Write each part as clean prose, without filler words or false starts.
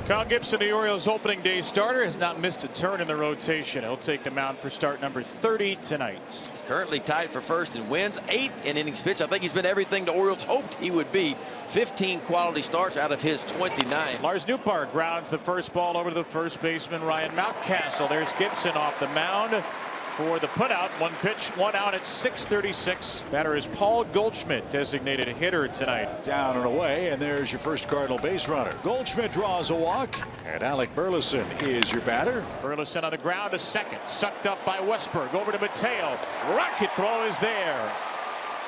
Kyle Gibson, the Orioles opening day starter, has not missed a turn in the rotation. He'll take the mound for start number 30 tonight. He's currently tied for first in wins, 8th in innings pitched. I think he's been everything the Orioles hoped he would be. 15 quality starts out of his 29. Lars Nootbaar grounds the first ball over to the first baseman Ryan Mountcastle. There's Gibson off the mound for the putout. 1 pitch, 1 out at 6:36. Batter is Paul Goldschmidt, designated hitter tonight. Down and away, and there's your first Cardinal base runner. Goldschmidt draws a walk, and Alec Burleson is your batter. Burleson on the ground to second, sucked up by Westberg. Over to Mateo. Rocket throw is there.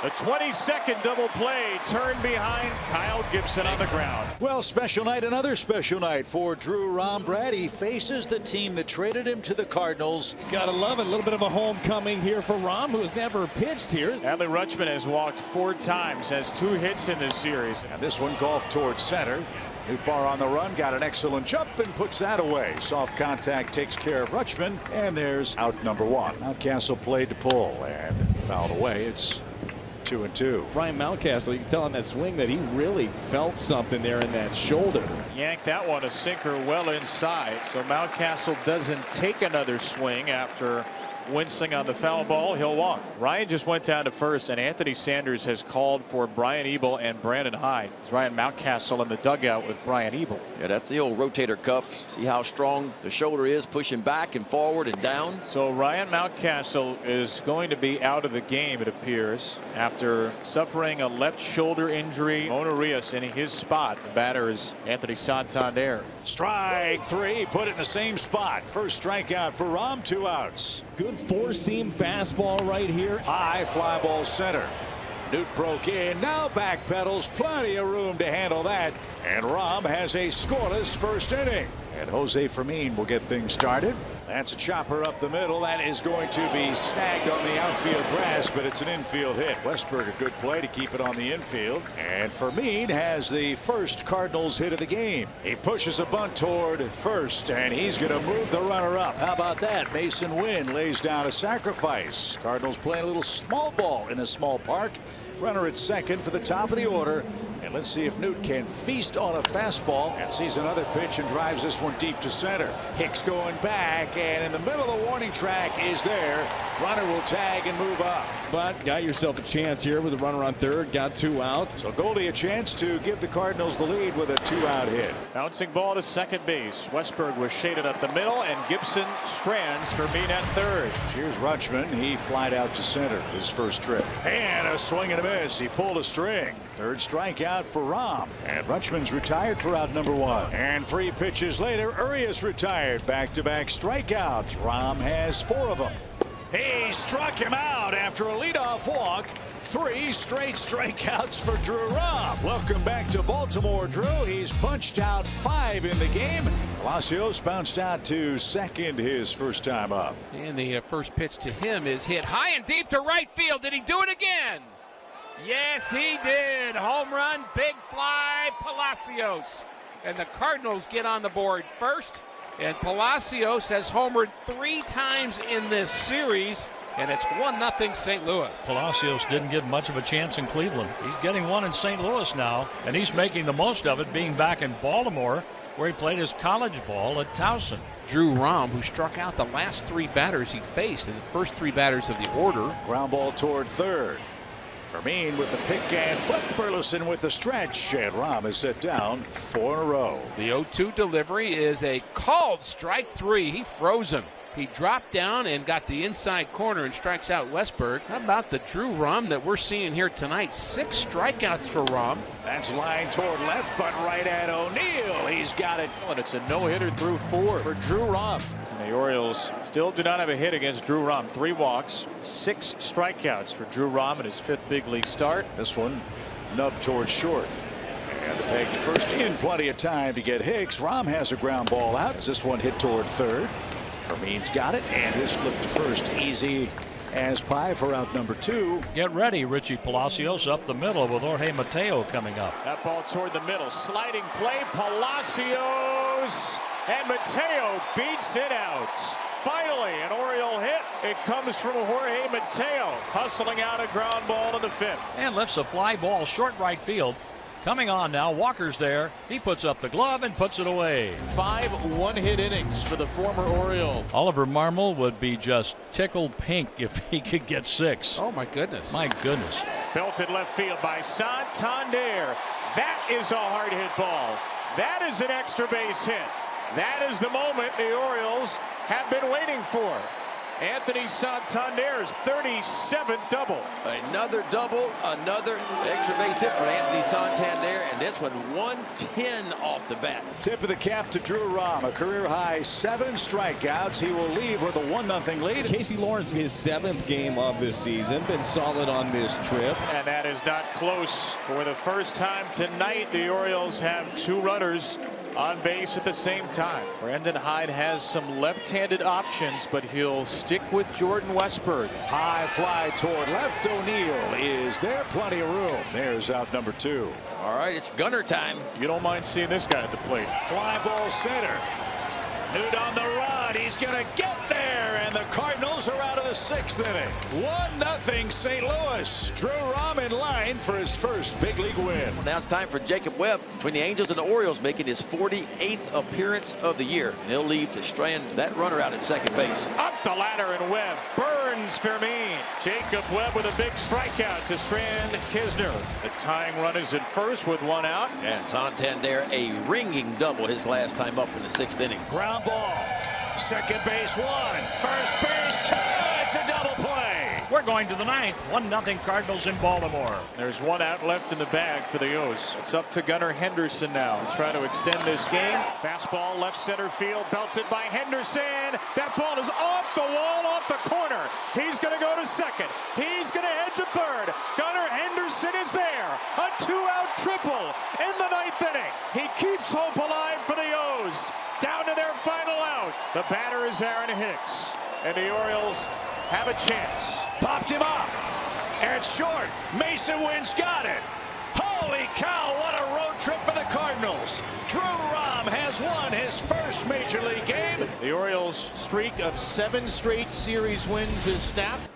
The 22nd double play turned behind Kyle Gibson on the ground. Well, special night, another special night for Drew Rom. Brad, he faces the team that traded him to the Cardinals. Gotta love it. A little bit of a homecoming here for Rom, who has never pitched here. Adley Rutschman has walked 4 times, has 2 hits in this series. And this one golfed towards center. Nootbaar on the run, got an excellent jump and puts that away. Soft contact takes care of Rutschman, and there's out number 1. Mountcastle played to pull and fouled away. It's 2-2. Ryan Mountcastle, you can tell on that swing that he really felt something there in that shoulder. Yanked that one a sinker well inside. So Mountcastle doesn't take another swing after wincing on the foul ball. He'll walk. Ryan just went down to first, and Anthony Sanders has called for Brian Ebel and Brandon Hyde. It's Ryan Mountcastle in the dugout with Brian Ebel. Yeah, that's the old rotator cuff. See how strong the shoulder is, pushing back and forward and down. So Ryan Mountcastle is going to be out of the game, it appears, after suffering a left shoulder injury. Mona Rios in his spot. The batter is Anthony Santander. Strike 3, put it in the same spot. First strikeout for Rom, 2 outs. Good 4-seam fastball right here. High fly ball center. Newt broke in, now backpedals, plenty of room to handle that, and Rom has a scoreless first inning. And Jose Fermin will get things started. That's a chopper up the middle. That is going to be snagged on the outfield grass, but it's an infield hit. Westberg, a good play to keep it on the infield. And Fermin has the first Cardinals hit of the game. He pushes a bunt toward first, and he's going to move the runner up. How about that? Mason Wynn lays down a sacrifice. Cardinals playing a little small ball in a small park. Runner at second for the top of the order. And let's see if Newt can feast on a fastball and sees another pitch and drives this one deep to center. Hicks going back, and in the middle of the warning track is there. Runner will tag and move up. But got yourself a chance here with a runner on third. Got 2 outs. So Goldie a chance to give the Cardinals the lead with a 2-out hit. Bouncing ball to second base. Westberg was shaded up the middle, and Gibson strands Fermin at third. Here's Rutschman. He flied out to center his first trip. And a swing and a miss. He pulled a string. Third strikeout for Rom. And Rutschman's retired for out number 1. And 3 pitches later, Urias retired. Back-to-back strikeouts. Rom has 4 of them. He struck him out after a leadoff walk. 3 straight strikeouts for Drew Rom. Welcome back to Baltimore, Drew. He's punched out 5 in the game. Palacios bounced out to second his first time up. And the first pitch to him is hit high and deep to right field. Did he do it again? Yes, he did. Home run, big fly, Palacios. And the Cardinals get on the board first. And Palacios has homered 3 times in this series. And it's 1-0 St. Louis. Palacios didn't get much of a chance in Cleveland. He's getting one in St. Louis now, and he's making the most of it, being back in Baltimore, where he played his college ball at Towson. Drew Rom, who struck out the last 3 batters he faced in the first 3 batters of the order. Ground ball toward third. Fermin with the pick and flip. Burleson with the stretch, and Rom is set down 4 in a row. The 0-2 delivery is a called strike 3. He froze him. He dropped down and got the inside corner and strikes out Westberg. How about the Drew Rom that we're seeing here tonight? 6 strikeouts for Rom. That's line toward left, but right at O'Neill. He's got it. And it's a no-hitter through 4 for Drew Rom. And the Orioles still do not have a hit against Drew Rom. 3 walks, 6 strikeouts for Drew Rom in his 5th big league start. This one nubbed towards short. And the peg to first in, plenty of time to get Hicks. Rom has a ground ball out. This one hit toward third. Fermin's got it, and his flip to first easy as pie for out number 2. Get ready, Richie Palacios up the middle with Jorge Mateo coming up. That ball toward the middle. Sliding play. Palacios. And Mateo beats it out. Finally, an Oriole hit. It comes from Jorge Mateo, hustling out a ground ball to the 5th. And lifts a fly ball short right field. Coming on now, Walker's there. He puts up the glove and puts it away. 5 one-hit innings for the former Oriole. Oliver Marmol would be just tickled pink if he could get 6. Oh, my goodness. My goodness. Belted left field by Santander. That is a hard hit ball. That is an extra base hit. That is the moment the Orioles have been waiting for. Anthony Santander's 37th double. Another double, another extra base hit for Anthony Santander, and this one 110 off the bat. Tip of the cap to Drew Rom, a career high 7 strikeouts. He will leave with a 1-0 lead. Casey Lawrence, his 7th game of this season, been solid on this trip. And that is not close. For the first time tonight, the Orioles have 2 runners on base at the same time. Brandon Hyde has some left-handed options, but he'll stick with Jordan Westburg. High fly toward left. O'Neill is there. Plenty of room. There's out number 2. All right, it's gunner time. You don't mind seeing this guy at the plate. Fly ball center. Newt on the run. He's going to get there, and the Cardinals are out of the 6th inning. 1-0 St. Louis. Drew Rom in line for his first big league win. Now it's time for Jacob Webb between the Angels and the Orioles, making his 48th appearance of the year. And he'll leave to strand that runner out at second base. Up the ladder, and Webb burns Fermin. Jacob Webb with a big strikeout to strand Kisner. The tying run is at first with 1 out. And Santander a ringing double his last time up in the 6th inning. Ground ball. Second base 1. First base 2. It's a double play. We're going to the 9th. 1-0 Cardinals in Baltimore. There's 1 out left in the bag for the O's. It's up to Gunnar Henderson now to try to extend this game. Fastball left center field, belted by Henderson. That ball is off the wall, off the corner. He's going to go to second. He's going to head to third. Gunnar Henderson is there. A 2-out triple in the 9th inning. He keeps hope alive for the O's. Down to their final out. The batter is Aaron Hicks. And the Orioles have a chance. Popped him up. And it's short. Mason Wynn's got it. Holy cow, what a road trip for the Cardinals. Drew Rom has won his first major league game. The Orioles' streak of 7 straight series wins is snapped.